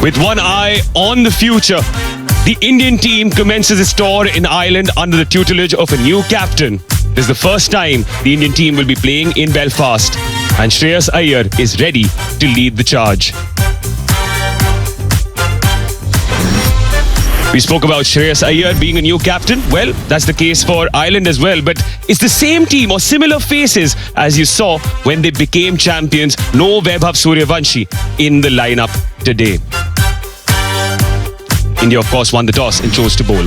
With one eye on the future, the Indian team commences its tour in Ireland under the tutelage of a new captain. This is the first time the Indian team will be playing in Belfast, and Shreyas Iyer is ready to lead the charge. We spoke about Shreyas Iyer being a new captain. Well, that's the case for Ireland as well. But it's the same team or similar faces as you saw when they became champions. No Vaibhav Suryavanshi in the lineup today. India, of course, won the toss and chose to bowl.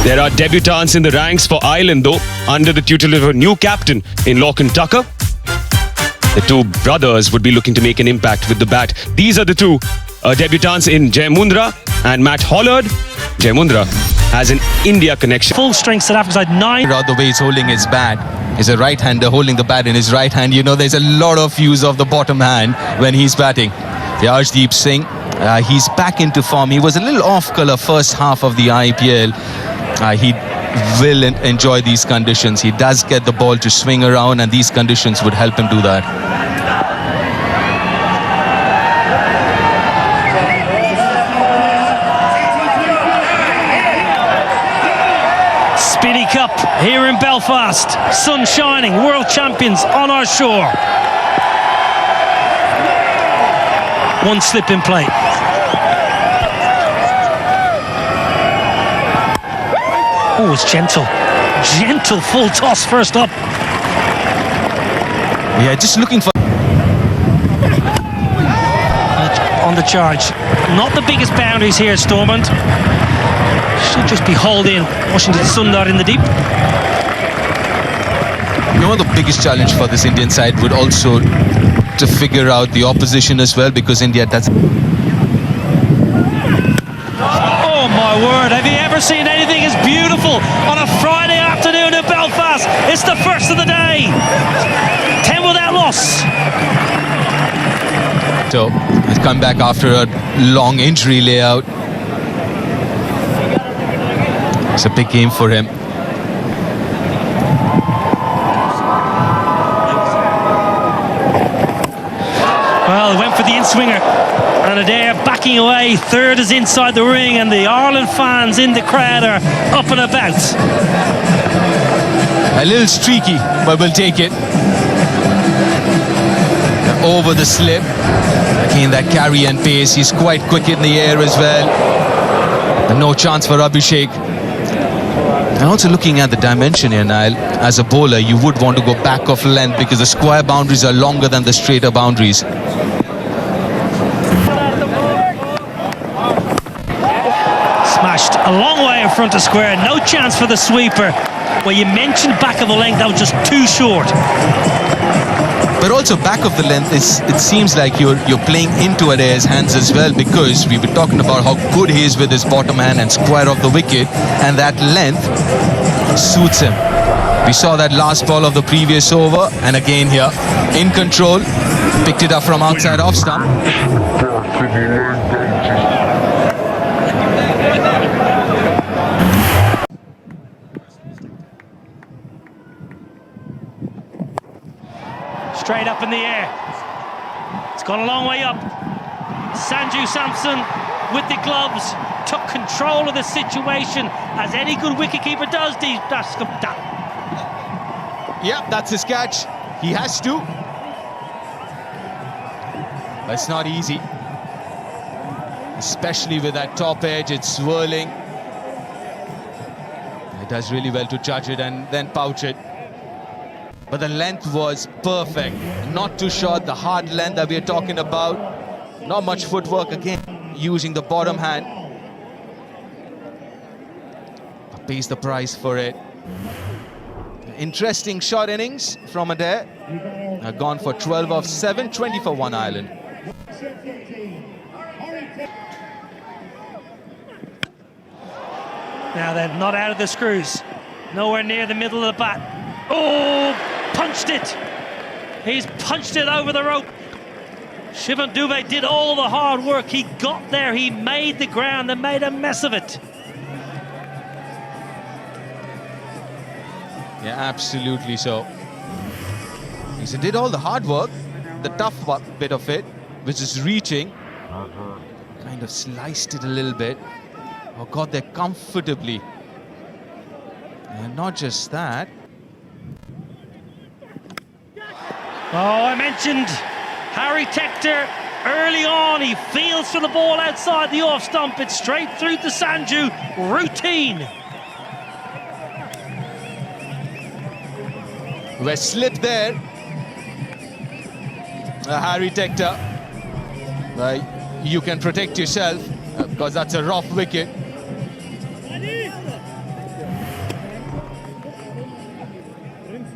There are debutants in the ranks for Ireland, though, under the tutelage of a new captain in Lachlan Tucker. The two brothers would be looking to make an impact with the bat. These are the two debutants in Jai Mundra and Matt Hollard. Jai Mundra has an India connection. Full strength South Africa side 9. The way he's holding his bat. He's a right-hander holding the bat in his right hand. You know, there's a lot of use of the bottom hand when he's batting. Arshdeep Singh, he's back into form. He was a little off-colour first half of the IPL. He will enjoy these conditions. He does get the ball to swing around, and these conditions would help him do that. Speedy Cup here in Belfast. Sun shining, world champions on our shore. One slip in play. Oh, it's gentle. Gentle full toss first up. Yeah, just looking for... On the charge. Not the biggest boundaries here, Stormont. Should just be hauled in. Washington Sundar in the deep. You know, the biggest challenge for this Indian side would also to figure out the opposition as well, because India does... Oh my word, have you ever seen anything as beautiful on a Friday afternoon in Belfast? It's the first of the day. 10 without loss. So, he's come back after a long injury layout. It's a big game for him. Well, he went for the in-swinger. And Adair backing away. Third is inside the ring, and the Ireland fans in the crowd are up and about. A little streaky, but we'll take it. Over the slip. Again, that carry and pace. He's quite quick in the air as well. And no chance for Abhishek. And also looking at the dimension here, Niall, as a bowler, you would want to go back of length because the square boundaries are longer than the straighter boundaries. Smashed a long way in front of square. No chance for the sweeper. Well, you mentioned back of the length, that was just too short. But also back of the length, it seems like you're playing into Adair's hands as well, because we were talking about how good he is with his bottom hand and square of the wicket, and that length suits him. We saw that last ball of the previous over, and again here, in control, picked it up from outside off stump. Straight up in the air. It's gone a long way up. Sanju Samson with the gloves took control of the situation, as any good wicketkeeper does. Yeah, that's his catch. He has to. But it's not easy. Especially with that top edge, it's swirling. He does really well to judge it and then pouch it. But the length was perfect. Not too short, the hard length that we're talking about. Not much footwork again, using the bottom hand. But pays the price for it. Interesting shot innings from Adair. Gone for 12 of 7, 20 for 1 Ireland. Now they're not out of the screws. Nowhere near the middle of the bat. Oh, punched it. He's punched it over the rope. Shivan Dubé did all the hard work. He got there, he made the ground and made a mess of it. Yeah, absolutely so. He did all the hard work, the tough bit of it, which is reaching. Kind of sliced it a little bit. Oh, got there comfortably. And not just that. Oh, I mentioned Harry Tector early on. He feels for the ball outside the off stump. It's straight through to Sanju. Routine. We're slipped there. Harry Tector. You can protect yourself because that's a rough wicket.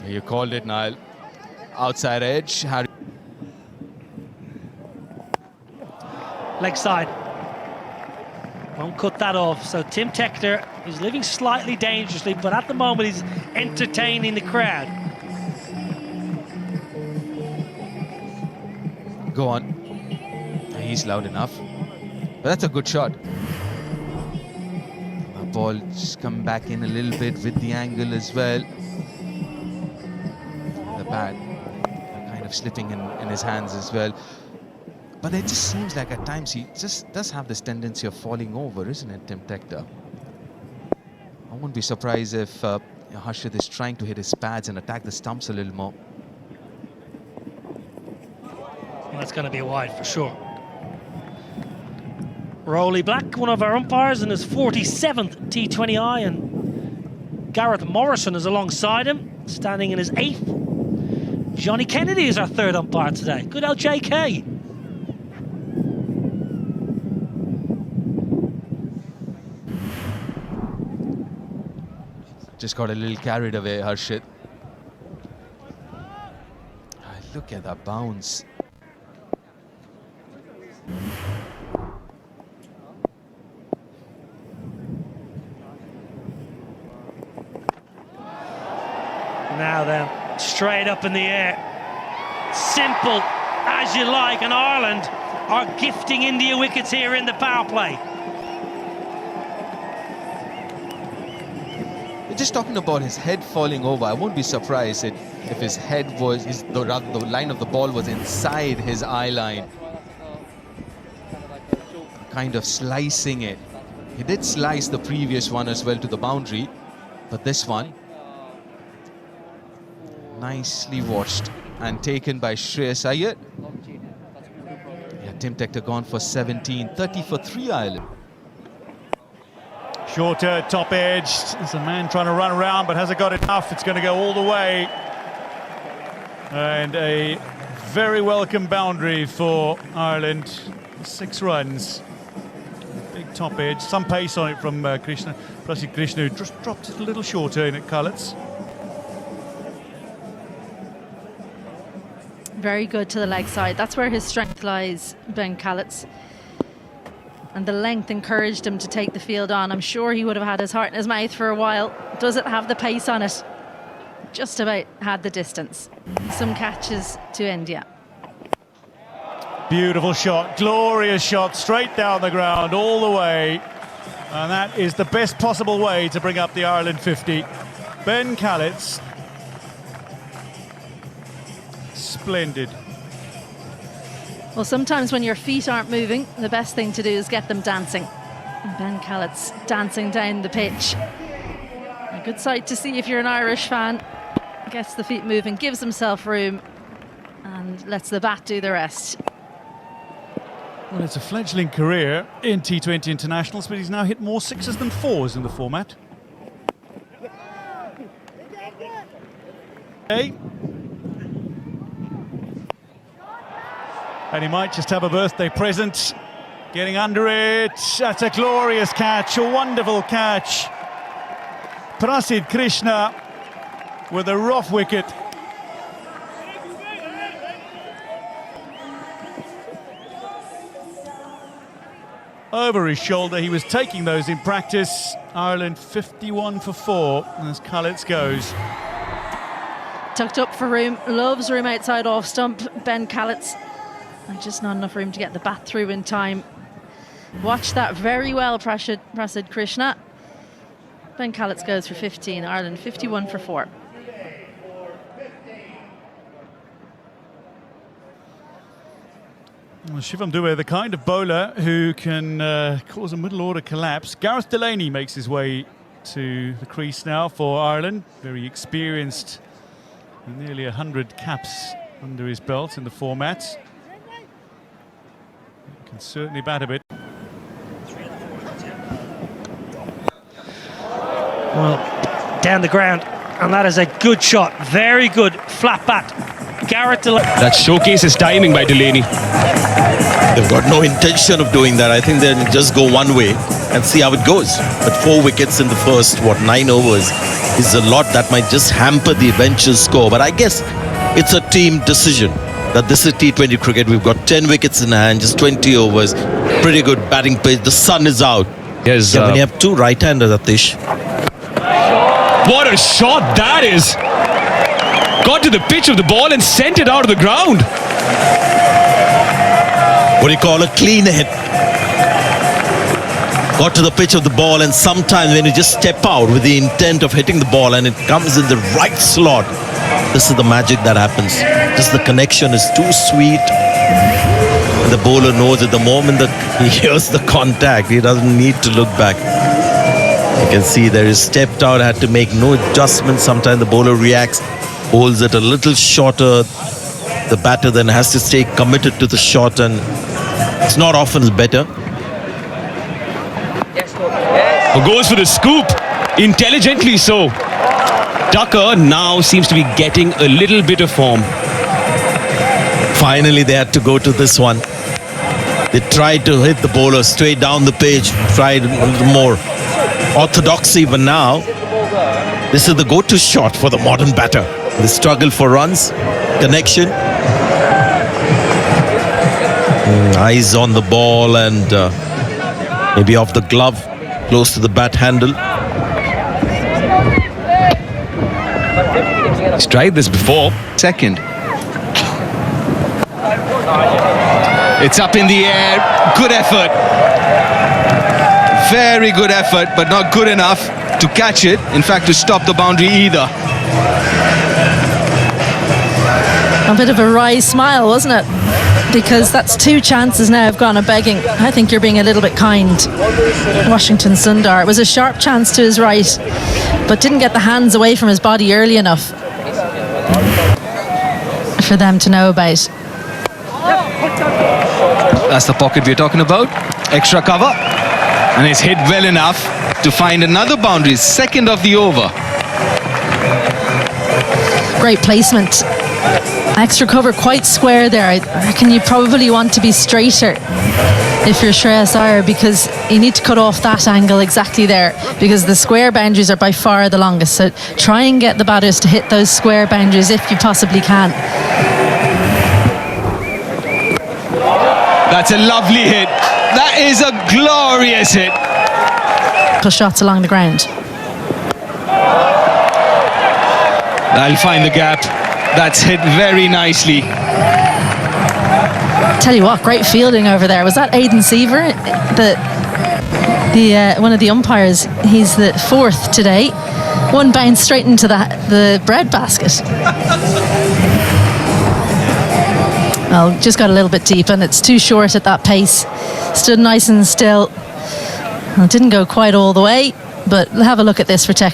You called it, Niall. Outside edge. Harry. Leg side. Won't cut that off. So Tim Tector is living slightly dangerously, but at the moment he's entertaining the crowd. Go on. He's loud enough. But that's a good shot. The ball just come back in a little bit with the angle as well. The bat kind of slipping in his hands as well. But it just seems like at times he just does have this tendency of falling over, isn't it, Tim Tector? I wouldn't be surprised if Harshit is trying to hit his pads and attack the stumps a little more. Well, that's going to be a wide for sure. Rowley Black, one of our umpires, in his 47th T20I, and Gareth Morrison is alongside him, standing in his 8th. Johnny Kennedy is our 3rd umpire today. Good old JK. Just got a little carried away, Harshit. Look at that bounce. Now then, straight up in the air. Simple as you like, and Ireland are gifting India wickets here in the power play. We're just talking about his head falling over. I won't be surprised if his head was, rather the line of the ball was inside his eye line. Kind of slicing it. He did slice the previous one as well to the boundary, but this one, nicely watched and taken by Shreyas Iyer. Yeah, Tim Tector gone for 17, 30 for 3 Ireland. Shorter, top edge. There's a man trying to run around, but hasn't got enough. It's going to go all the way. And a very welcome boundary for Ireland. 6 runs. Big top edge. Some pace on it from Krishna. Prasid Krishna, who just dropped it a little shorter in at Cullets. Very good to the leg side. That's where his strength lies, Ben Callets. And the length encouraged him to take the field on. I'm sure he would have had his heart in his mouth for a while. Does it have the pace on it? Just about had the distance. Some catches to India. Beautiful shot, glorious shot, straight down the ground, all the way. And that is the best possible way to bring up the Ireland 50. Ben Callets. Splendid. Well, sometimes when your feet aren't moving, the best thing to do is get them dancing. And Ben Callets dancing down the pitch. A good sight to see if you're an Irish fan. Gets the feet moving, gives himself room, and lets the bat do the rest. Well, it's a fledgling career in T20 internationals, but he's now hit more 6s than 4s in the format. Okay. And he might just have a birthday present. Getting under it. That's a glorious catch, a wonderful catch. Prasid Krishna with a rough wicket. Over his shoulder, he was taking those in practice. Ireland 51 for 4 as Cullets goes. Tucked up for room, loves room outside off stump, Ben Callets. And just not enough room to get the bat through in time. Watch that very well, Prasid Krishna. Ben Callets goes for 15, Ireland 51 for 4. Well, Shivam Dube, the kind of bowler who can cause a middle order collapse. Gareth Delaney makes his way to the crease now for Ireland. Very experienced, with nearly 100 caps under his belt in the format. He can certainly bat a bit. Well, down the ground, and that is a good shot. Very good flat bat. Gareth Delaney. That showcases timing by Delaney. They've got no intention of doing that. I think they'll just go one way and see how it goes. But 4 wickets in the first, 9 overs is a lot that might just hamper the eventual score. But I guess it's a team decision that this is T20 cricket. We've got 10 wickets in hand, just 20 overs. Pretty good batting pace. The sun is out. Yes, when you have two right-handers, Atish. What a shot that is! Got to the pitch of the ball and sent it out of the ground. What do you call a clean hit? Got to the pitch of the ball, and sometimes when you just step out with the intent of hitting the ball and it comes in the right slot, this is the magic that happens. Just the connection is too sweet. And the bowler knows at the moment that he hears the contact, he doesn't need to look back. You can see there is stepped out, had to make no adjustments. Sometimes the bowler reacts, holds it a little shorter. The batter then has to stay committed to the shot, and it's not often better. Goes for the scoop, intelligently so. Tucker now seems to be getting a little bit of form. Finally, they had to go to this one. They tried to hit the bowler straight down the page, tried a little more orthodoxy, but now this is the go-to shot for the modern batter. The struggle for runs, connection. Eyes on the ball and maybe off the glove, close to the bat handle. He's tried this before. Second. It's up in the air. Good effort. Very good effort, but not good enough to catch it. In fact, to stop the boundary either. A bit of a wry smile, wasn't it? Because that's 2 chances now have gone a begging. I think you're being a little bit kind, Washington Sundar. It was a sharp chance to his right, but didn't get the hands away from his body early enough for them to know about. That's the pocket we're talking about. Extra cover. And it's hit well enough to find another boundary. Second of the over. Great placement. Extra cover quite square there. I reckon you probably want to be straighter if you're Shreyas Iyer, because you need to cut off that angle exactly there, because the square boundaries are by far the longest. So try and get the batters to hit those square boundaries if you possibly can. That's a lovely hit. That is a glorious hit. Shots along the ground. That'll find the gap. That's hit very nicely. Tell you what, great fielding over there. Was that Aidan Seaver, the one of the umpires? He's the 4th today. One bounce straight into the bread basket. Well, just got a little bit deep, and it's too short at that pace. Stood nice and still. Well, it didn't go quite all the way, but have a look at this for tech.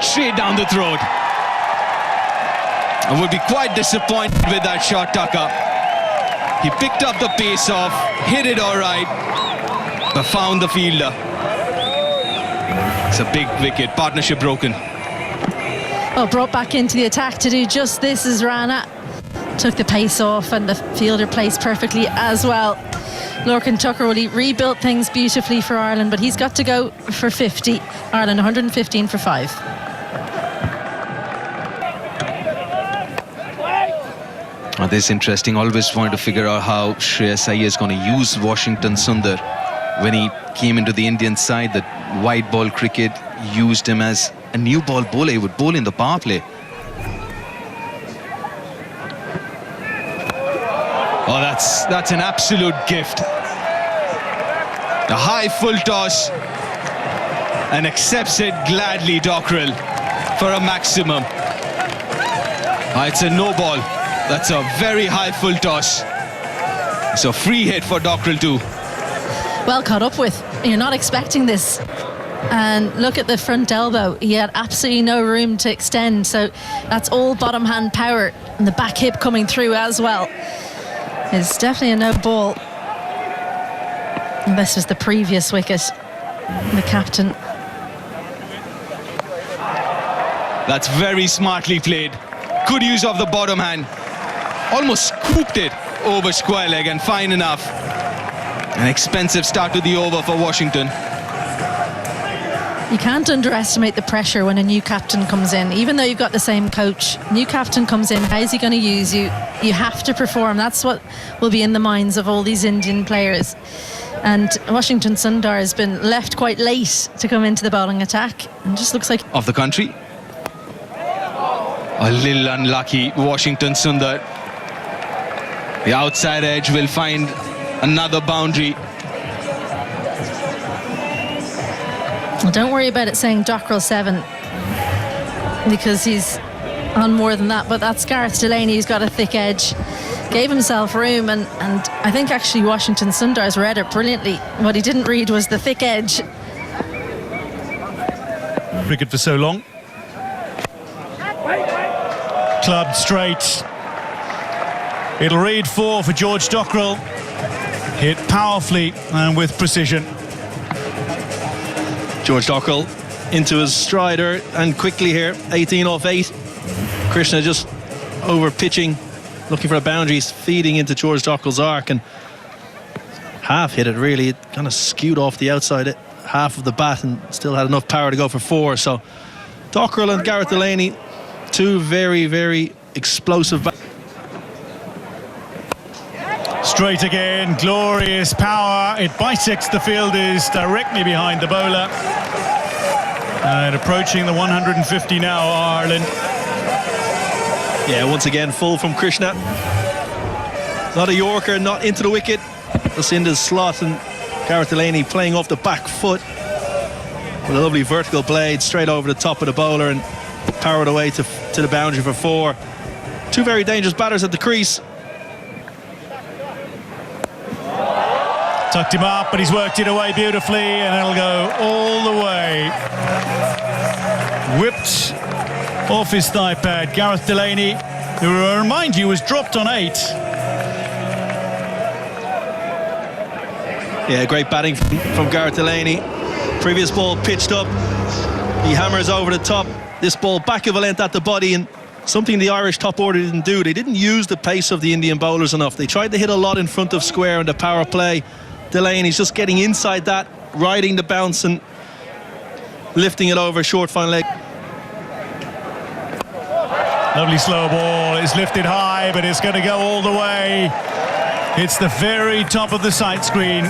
Straight down the throat. I would be quite disappointed with that shot, Tucker. He picked up the pace off, hit it all right, but found the fielder. It's a big wicket, partnership broken. Well, brought back into the attack to do just this is Rana. Took the pace off, and the fielder placed perfectly as well. Lorcan Tucker, well, he rebuilt things beautifully for Ireland, but he's got to go for 50. Ireland 115 for 5. Oh, this is interesting. Always wanted to figure out how Shreyas Iyer is going to use Washington Sundar. When he came into the Indian side, the white ball cricket used him as a new ball bowler. He would bowl in the power play. Oh, that's an absolute gift. A high full toss, and accepts it gladly, Dockrell, for a maximum. It's a no ball. That's a very high full toss. It's a free hit for Dockrell too. Well caught up with. You're not expecting this. And look at the front elbow. He had absolutely no room to extend. So that's all bottom hand power. And the back hip coming through as well. It's definitely a no ball. And this was the previous wicket. The captain. That's very smartly played. Good use of the bottom hand. Almost scooped it over square leg and fine enough. An expensive start to the over for Washington. You can't underestimate the pressure when a new captain comes in. Even though you've got the same coach, new captain comes in, how's he going to use you? You have to perform. That's what will be in the minds of all these Indian players. And Washington Sundar has been left quite late to come into the bowling attack. And just looks like... Of the country. A little unlucky, Washington Sundar. The outside edge will find another boundary. Well, don't worry about it saying Dockrell 7, because he's on more than that. But that's Gareth Delaney, who's got a thick edge. Gave himself room, and I think actually Washington Sundar's read it brilliantly. What he didn't read was the thick edge. Cricket for so long. Clubbed straight. It'll read 4 for George Dockrell. Hit powerfully and with precision. George Dockrell into his strider and quickly here, 18 off 8. Krishna just over pitching, looking for a boundary, feeding into George Dockrell's arc and half hit it really. It kind of skewed off the outside half of the bat and still had enough power to go for 4. So Dockrell and Gareth Delaney, two very, very explosive Straight again, glorious power. It bisects the fielders directly behind the bowler. And approaching the 150 now, Ireland. Yeah, once again, full from Krishna. Not a Yorker, not into the wicket. Just into the slot, and Gareth Delaney playing off the back foot with a lovely vertical blade straight over the top of the bowler and powered away to the boundary for 4. Two very dangerous batters at the crease. Tucked him up, but he's worked it away beautifully, and it'll go all the way. Whipped off his thigh pad. Gareth Delaney, who I remind you was dropped on 8. Yeah, great batting from Gareth Delaney. Previous ball pitched up. He hammers over the top. This ball back of a length at the body, and something the Irish top order didn't do. They didn't use the pace of the Indian bowlers enough. They tried to hit a lot in front of square in the power play. Delaney's just getting inside that, riding the bounce and lifting it over short fine leg. Lovely slow ball. It's lifted high, but it's going to go all the way. It's the very top of the sight screen.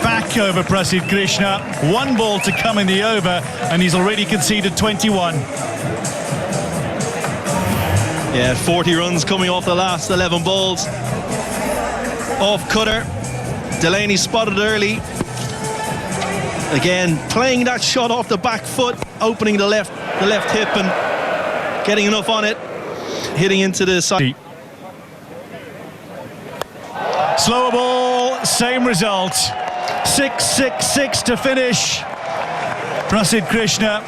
Back over Prasidh Krishna. 1 ball to come in the over, and he's already conceded 21. Yeah, 40 runs coming off the last 11 balls. Off cutter. Delaney spotted early. Again, playing that shot off the back foot, opening the left hip and getting enough on it, hitting into the side. Slower ball, same result. 6-6-6 to finish. Prasidh Krishna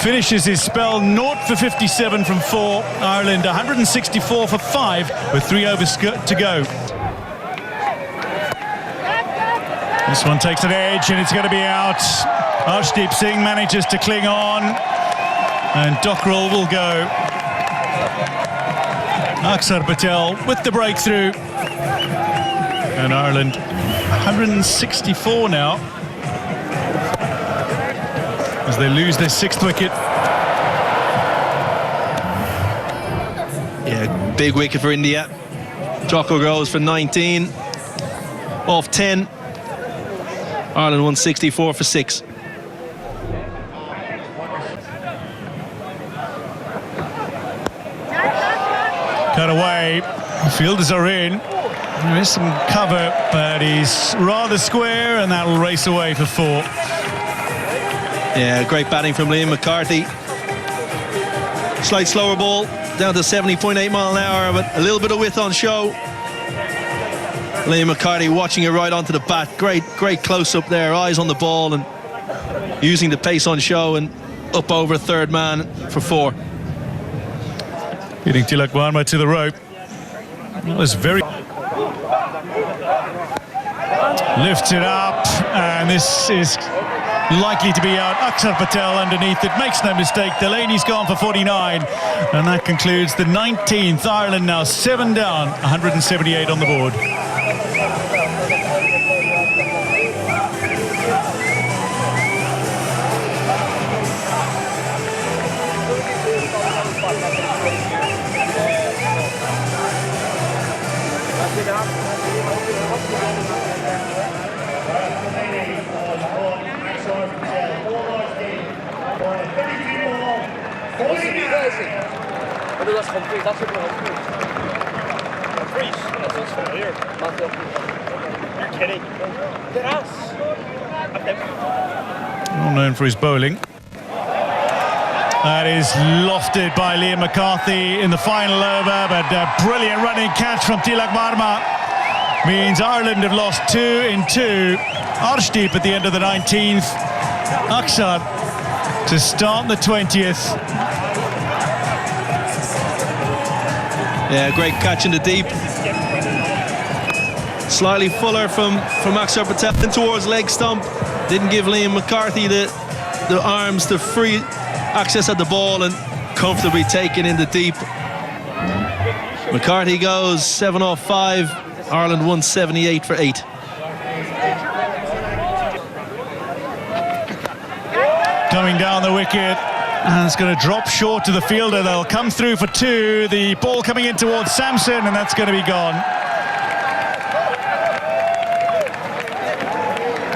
finishes his spell 0 for 57 from 4. Ireland 164 for 5 with 3 overs to go. This one takes an edge and it's going to be out. Arshdeep Singh manages to cling on, and Dockrell will go. Aksar Patel with the breakthrough. And Ireland 164 now as they lose their 6th wicket. Yeah, big wicket for India. Dockrell goes for 19 off 10. Ireland 164 for 6. Cut away. The fielders are in. There is some cover, but he's rather square, and that'll race away for 4. Yeah, great batting from Liam McCarthy. Slight slower ball. down to 70.8 mile an hour, but a little bit of width on show. Liam McCarthy watching it right onto the bat. Great close-up there, eyes on the ball and using the pace on show and up over third man for 4. Getting Tilak Varma to the rope. That was very... Lifted up, and this is likely to be out. Akshar Patel underneath it, makes no mistake. Delaney's gone for 49, and that concludes the 19th. Ireland now 7 down, 178 on the board. Well known for his bowling. That is lofted by Liam McCarthy in the final over, but a brilliant running catch from Tilak Varma means Ireland have lost 2 in 2. Arshdeep at the end of the 19th. Akshar to start the 20th. Yeah, great catch in the deep. Slightly fuller from Akshar Patel in towards leg stump. Didn't give Liam McCarthy the arms to free access at the ball and comfortably taken in the deep. McCarthy goes 7 off 5. Ireland 178 for 8. Coming down the wicket, and it's going to drop short to the fielder. They'll come through for 2. The ball coming in towards Samson, and that's going to be gone.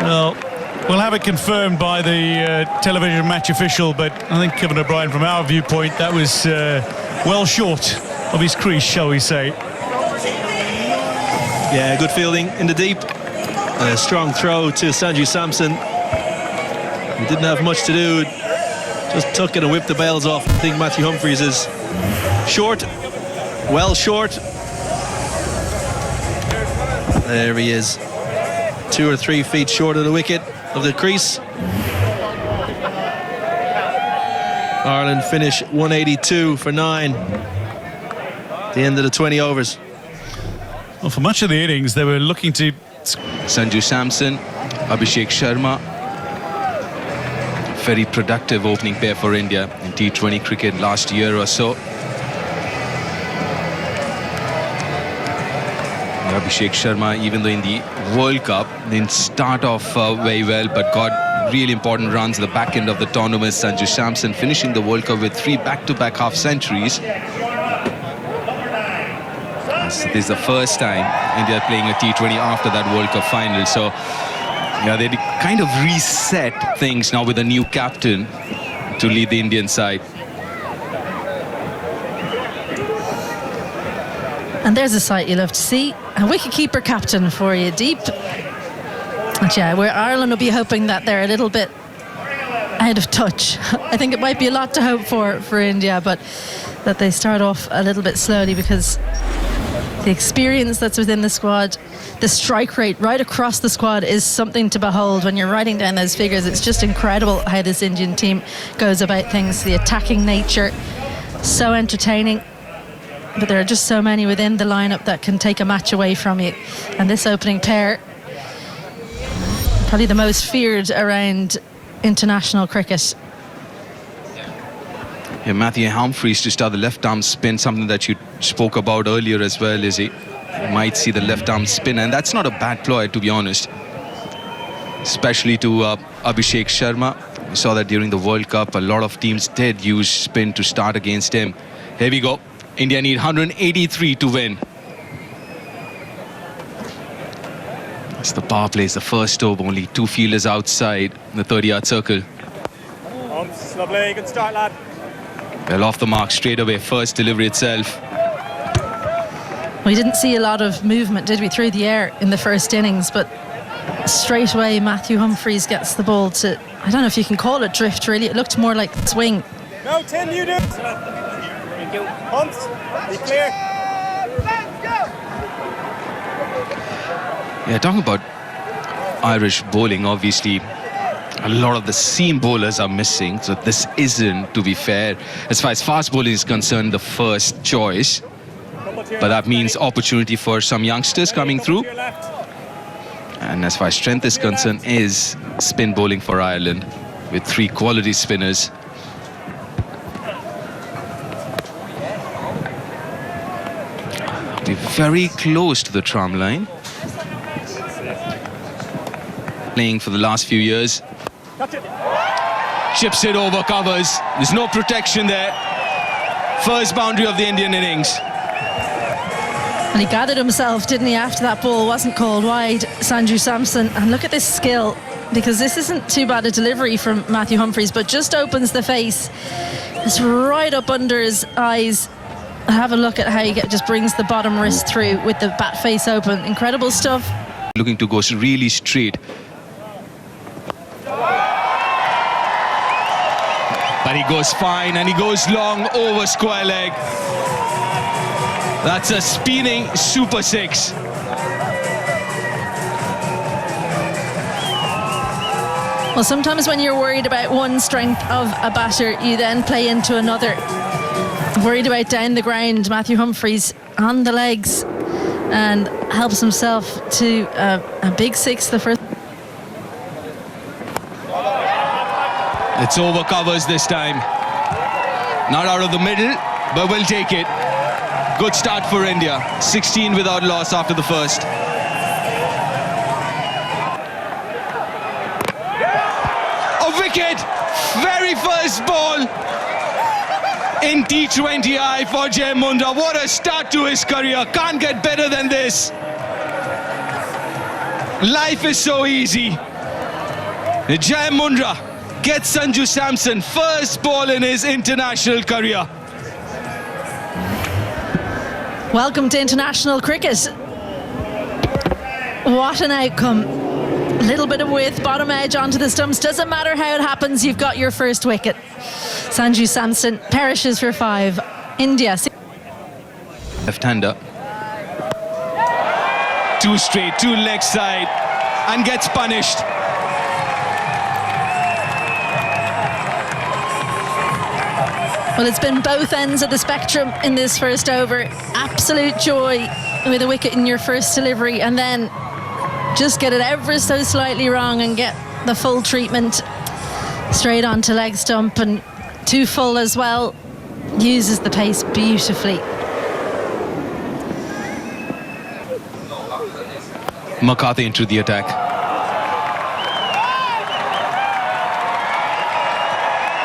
Well, we'll have it confirmed by the television match official, but I think Kevin O'Brien, from our viewpoint, that was well short of his crease, shall we say. Yeah, good fielding in the deep. A strong throw to Sanju Samson. He didn't have much to do. Just took it and whipped the bails off. I think Matthew Humphries is short. Well short. There he is. 2 or 3 feet short of the wicket of the crease. Ireland finish 182 for 9. The end of the 20 overs. Well, for much of the innings, they were looking to... Sanju Samson, Abhishek Sharma. Very productive opening pair for India in T20 cricket last year or so. Abhishek Sharma, even though in the World Cup, didn't start off very well, but got really important runs at the back end of the tournament. Sanju Samson finishing the World Cup with 3 back-to-back half-centuries. This is the first time India are playing a T20 after that World Cup final. So, yeah, they kind of reset things now with a new captain to lead the Indian side. And there's a sight you love to see. A wicketkeeper captain for you, Deep. But yeah, where Ireland will be hoping that they're a little bit out of touch. I think it might be a lot to hope for India, but that they start off a little bit slowly, because the experience that's within the squad, the strike rate right across the squad is something to behold. When you're writing down those figures, it's just incredible how this Indian team goes about things. The attacking nature, so entertaining. But there are just so many within the lineup that can take a match away from you. And this opening pair, probably the most feared around international cricket. Yeah, Matthew Humphries to start the left arm spin, something that you spoke about earlier as well, Izzy. You might see the left arm spin, and that's not a bad ploy, to be honest. Especially to Abhishek Sharma. We saw that during the World Cup, a lot of teams did use spin to start against him. Here we go. India need 183 to win. It's the power play, it's the first over, only 2 fielders outside the 30-yard circle. Lovely, good start, lad. Well, off the mark straight away, first delivery itself. We didn't see a lot of movement, did we, through the air in the first innings, but straight away Matthew Humphries gets the ball to, I don't know if you can call it drift, really. It looked more like swing. No, Tim, you do. Thank you. Pumps, be clear. Yeah, talking about Irish bowling, obviously a lot of the seam bowlers are missing, so this isn't, to be fair, as far as fast bowling is concerned, the first choice. But that means opportunity for some youngsters coming through. And as far as strength is concerned, is spin bowling for Ireland with 3 quality spinners. We're very close to the tram line. Playing for the last few years. Chips it over covers. There's no protection there. First boundary of the Indian innings. And he gathered himself, didn't he, after that ball wasn't called wide, Sanju Samson. And look at this skill, because this isn't too bad a delivery from Matthew Humphries, but just opens the face. It's right up under his eyes. Have a look at how he just brings the bottom wrist through with the bat face open. Incredible stuff. Looking to go really straight. But he goes fine, and he goes long over square leg. That's a spinning super 6. Well, sometimes when you're worried about one strength of a batter, you then play into another. Worried about down the ground, Matthew Humphries on the legs and helps himself to a big 6 the first. It's over covers this time. Not out of the middle, but we'll take it. Good start for India. 16 without loss after the first. A wicket! Very first ball in T20I for Jai Mundra. What a start to his career. Can't get better than this. Life is so easy. Jai Mundra gets Sanju Samson first ball in his international career. Welcome to international cricket. What an outcome. A little bit of width, bottom edge onto the stumps. Doesn't matter how it happens, you've got your first wicket. Sanju Samson perishes for 5. India. Left-hander. 2 straight, 2 leg side, and gets punished. Well, it's been both ends of the spectrum in this first over. Absolute joy with a wicket in your first delivery, and then just get it ever so slightly wrong and get the full treatment straight onto leg stump, and too full as well. Uses the pace beautifully. McCarthy into the attack.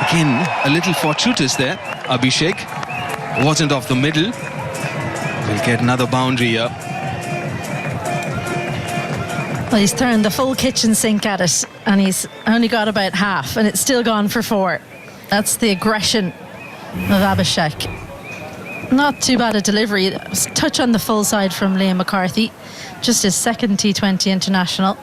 Again, a little fortuitous there. Abhishek wasn't off the middle. We'll get another boundary here. Well, he's turned the full kitchen sink at it, and he's only got about half, and it's still gone for 4. That's the aggression of Abhishek. Not too bad a delivery. Touch on the full side from Liam McCarthy. Just his second T20 international.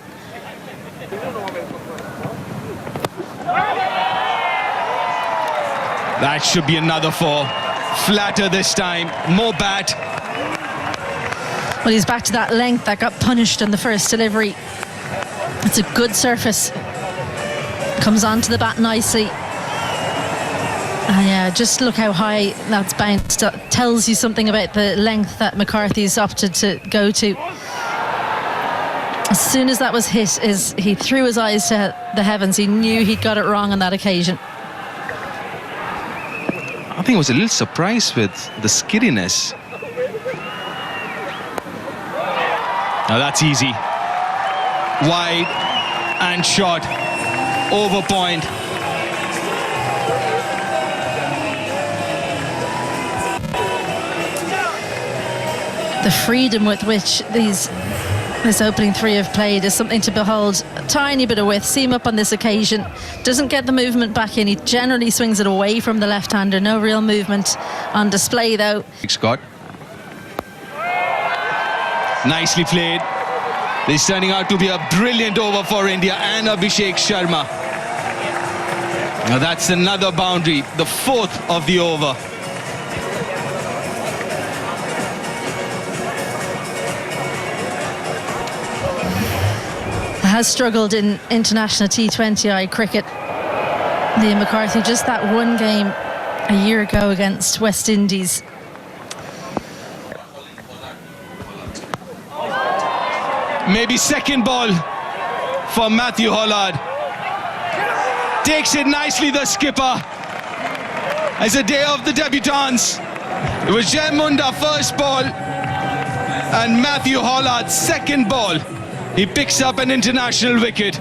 That should be another 4. Flatter this time. More bat. Well, he's back to that length that got punished in the first delivery. It's a good surface. Comes onto the bat nicely. And yeah, just look how high that's bounced. That tells you something about the length that McCarthy's opted to go to. As soon as that was hit, he threw his eyes to the heavens. He knew he'd got it wrong on that occasion. I think I was a little surprised with the skiddiness. Now that's easy. Wide and short. Over point. The freedom with which this opening 3 have played is something to behold. A tiny bit of width, seam up on this occasion. Doesn't get the movement back in. He generally swings it away from the left-hander. No real movement on display, though. Scott. Nicely played. This is turning out to be a brilliant over for India and Abhishek Sharma. Now that's another boundary, the 4th of the over. has struggled in international T20I cricket. Liam McCarthy, just that one game a year ago against West Indies. Maybe second ball for Matthew Hollard. Takes it nicely, the skipper. As a day of the debutants, it was Jay Munda first ball and Matthew Hollard second ball. He picks up an international wicket.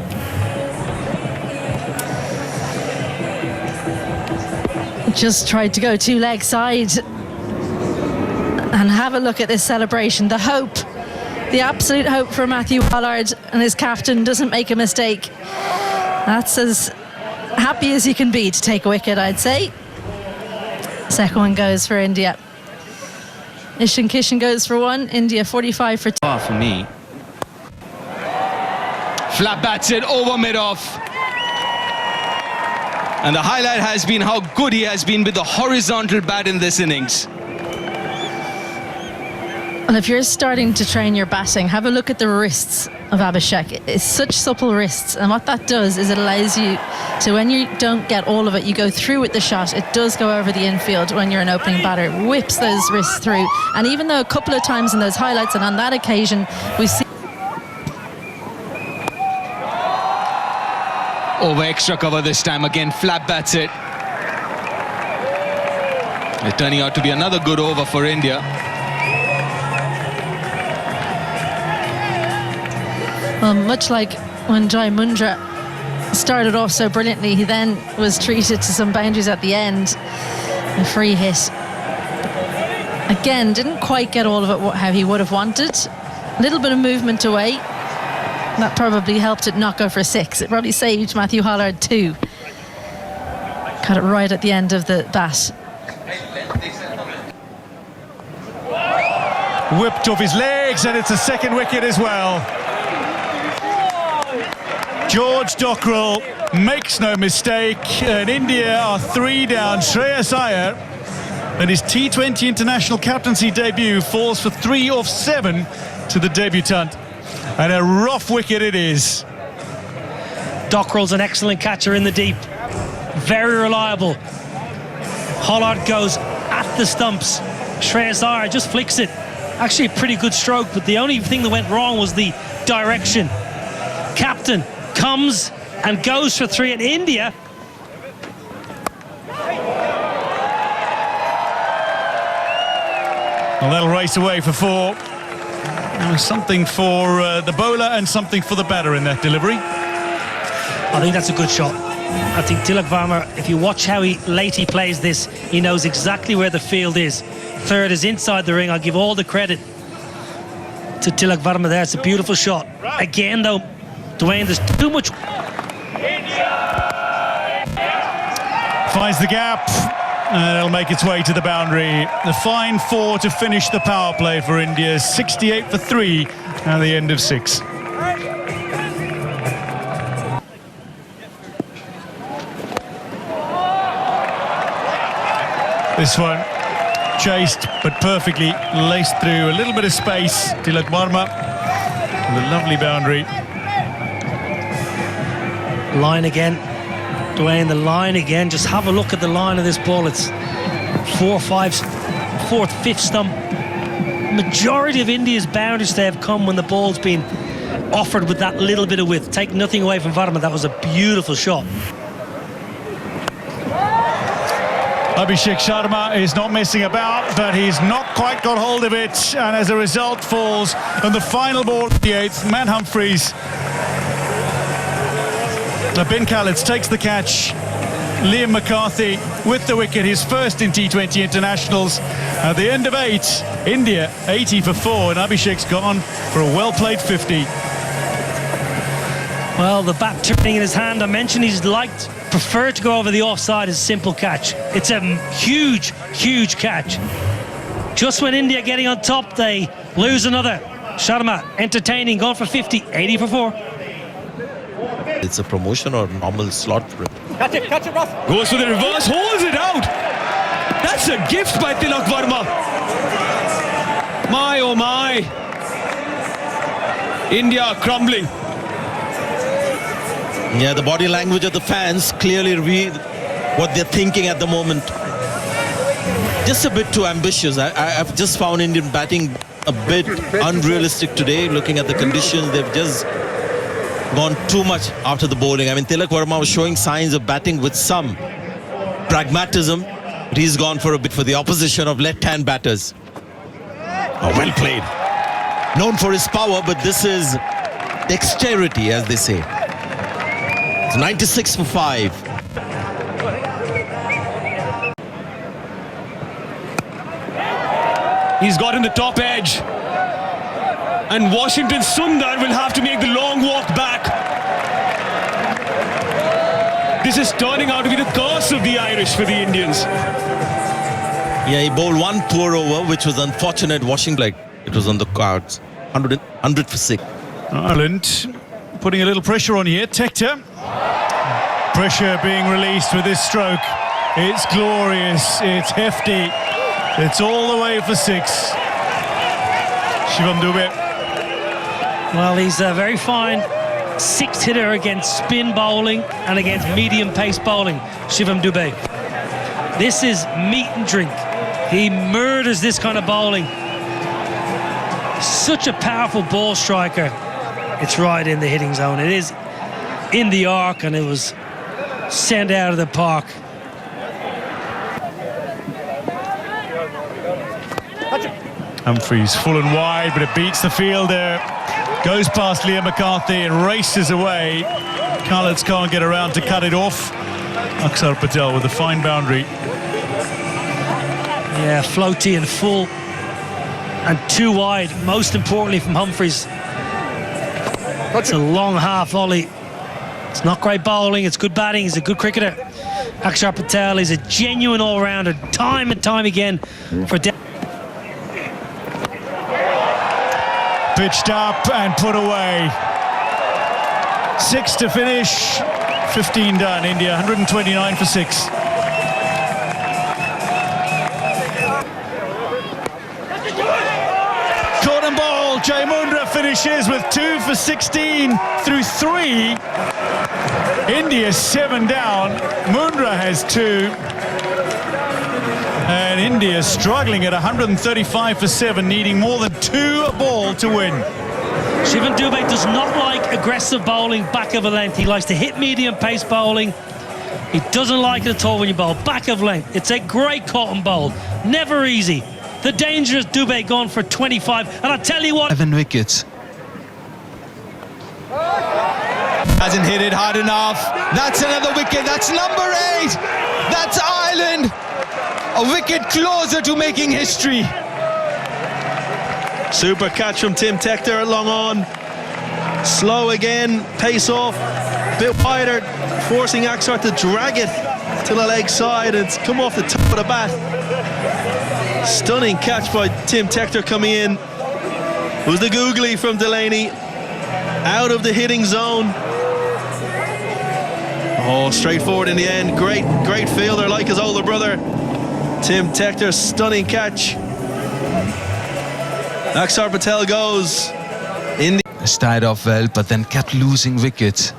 Just tried to go two leg side. And have a look at this celebration. The hope, the absolute hope for Matthew Hollard, and his captain doesn't make a mistake. That's as happy as you can be to take a wicket, I'd say. Second one goes for India. Ishan Kishan goes for one. India 45 for 2. For me. Flat bats it over mid-off. And the highlight has been how good he has been with the horizontal bat in this innings. And if you're starting to train your batting, have a look at the wrists of Abhishek. It's such supple wrists, and what that does is it allows you to, when you don't get all of it, you go through with the shot. It does go over the infield when you're an opening batter. It whips those wrists through. And even though a couple of times in those highlights, and on that occasion, we see over extra cover this time. Again, flat bats it. It's turning out to be another good over for India. Well, much like when Jai Mundra started off so brilliantly, he then was treated to some boundaries at the end. A free hit. Again, didn't quite get all of it how he would have wanted. A little bit of movement away. That probably helped it not go for 6. It probably saved Matthew Hollard 2. Got it right at the end of the bat. Whipped off his legs, and it's a second wicket as well. George Dockrell makes no mistake, and India are 3 down. Shreyas Iyer, and his T20 international captaincy debut, falls for 3 off 7 to the debutant. And a rough wicket it is. Dockrell's an excellent catcher in the deep. Very reliable. Hollard goes at the stumps. Shreyas Iyer just flicks it. Actually a pretty good stroke, but the only thing that went wrong was the direction. Captain comes and goes for 3 in India. Well, they'll race away for 4. Something for the bowler and something for the batter in that delivery. I think that's a good shot. I think Tilak Varma, if you watch how late he plays this, he knows exactly where the field is. Third is inside the ring. I'll give all the credit to Tilak Varma there. It's a beautiful shot. Again, though, Dwayne, there's too much. Finds the gap, and it'll make its way to the boundary. The fine 4 to finish the power play for India. 68 for 3 at the end of 6. This one chased but perfectly laced through a little bit of space. Tilak Varma with a lovely boundary. Line again. Dwayne, the line again. Just have a look at the line of this ball. It's 4, 5, 4th, 5th stump. Majority of India's boundaries today have come when the ball's been offered with that little bit of width. Take nothing away from Varma. That was a beautiful shot. Abhishek Sharma is not messing about, but he's not quite got hold of it, and as a result falls on the final ball of the 8th. Matt Humphreys. Ben Khaled takes the catch. Liam McCarthy with the wicket, his first in T20 internationals. At the end of 8, India 80 for 4, and Abhishek's gone for a well-played 50. Well, the bat turning in his hand. I mentioned he's preferred to go over the offside as a simple catch. It's a huge, huge catch. Just when India getting on top, they lose another. Sharma entertaining, gone for 50, 80 for 4. It's a promotion or normal slot for him. Catch it, Ross. Goes for the reverse, holds it out. That's a gift by Tilak Varma. My oh my. India crumbling. Yeah, the body language of the fans clearly read what they're thinking at the moment. Just a bit too ambitious. I've just found Indian batting a bit unrealistic today. Looking at the conditions, they've just gone too much after the bowling. I mean, Tilak Verma was showing signs of batting with some pragmatism, but he's gone for a bit for the opposition of left-hand batters. Oh, well played. Known for his power, but this is dexterity, as they say. It's 96 for 5. He's got in the top edge. And Washington Sundar will have to make the long walk back. This is turning out to be the curse of the Irish for the Indians. Yeah, he bowled one poor over, which was unfortunate. Washington, it was on the cards. 100 for 6. Ireland putting a little pressure on here. Tector. Pressure being released with this stroke. It's glorious. It's hefty. It's all the way for 6. Shivam Dube. Well, he's a very fine 6th hitter against spin bowling and against medium pace bowling, Shivam Dube. This is meat and drink. He murders this kind of bowling. Such a powerful ball striker. It's right in the hitting zone. It is in the arc, and it was sent out of the park. Humphreys full and wide, but it beats the fielder. Goes past Liam McCarthy and races away. Khaleds can't get around to cut it off. Akshar Patel with a fine boundary. Yeah, floaty and full. And too wide, most importantly from Humphreys. It's a long half volley. It's not great bowling, it's good batting, he's a good cricketer. Akshar Patel is a genuine all-rounder, time and time again for Pitched up and put away. 6 to finish, 15 done. India 129 for 6. Caught and ball. Jai Mundra finishes with 2 for 16 through 3. India 7 down. Mundra has 2. And India struggling at 135 for 7, needing more than 2 a ball to win. Shivam Dube does not like aggressive bowling back of a length. He likes to hit medium pace bowling. He doesn't like it at all when you bowl back of length. It's a great caught and bowl. Never easy. The dangerous Dube gone for 25. And I tell you what, 7 wickets. Hasn't hit it hard enough. That's another wicket. That's number 8. That's Ireland. A wicket closer to making history. Super catch from Tim Tector at long on. Slow again, pace off, bit wider, forcing Akshar to drag it to the leg side. It's come off the top of the bat. Stunning catch by Tim Tector coming in. It was the googly from Delaney. Out of the hitting zone. Oh, straightforward in the end. Great fielder like his older brother. Tim Tector, stunning catch. Akshar Patel goes in. Started off well, but then kept losing wickets.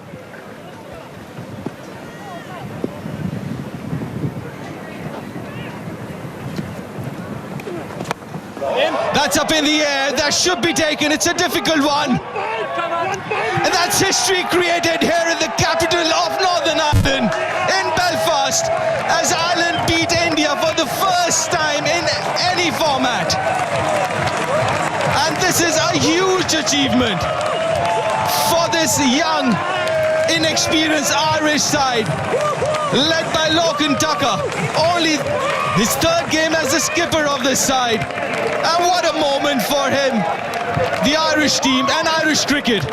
That's up in the air. That should be taken. It's a difficult one. And that's history created here in the capital of Northern Ireland, in Belfast, as Ireland beat India for the first time in any format. And this is a huge achievement for this young, inexperienced Irish side, led by Lachlan Tucker. Only his 3rd game as the skipper of this side. And what a moment for him, the Irish team and Irish cricket.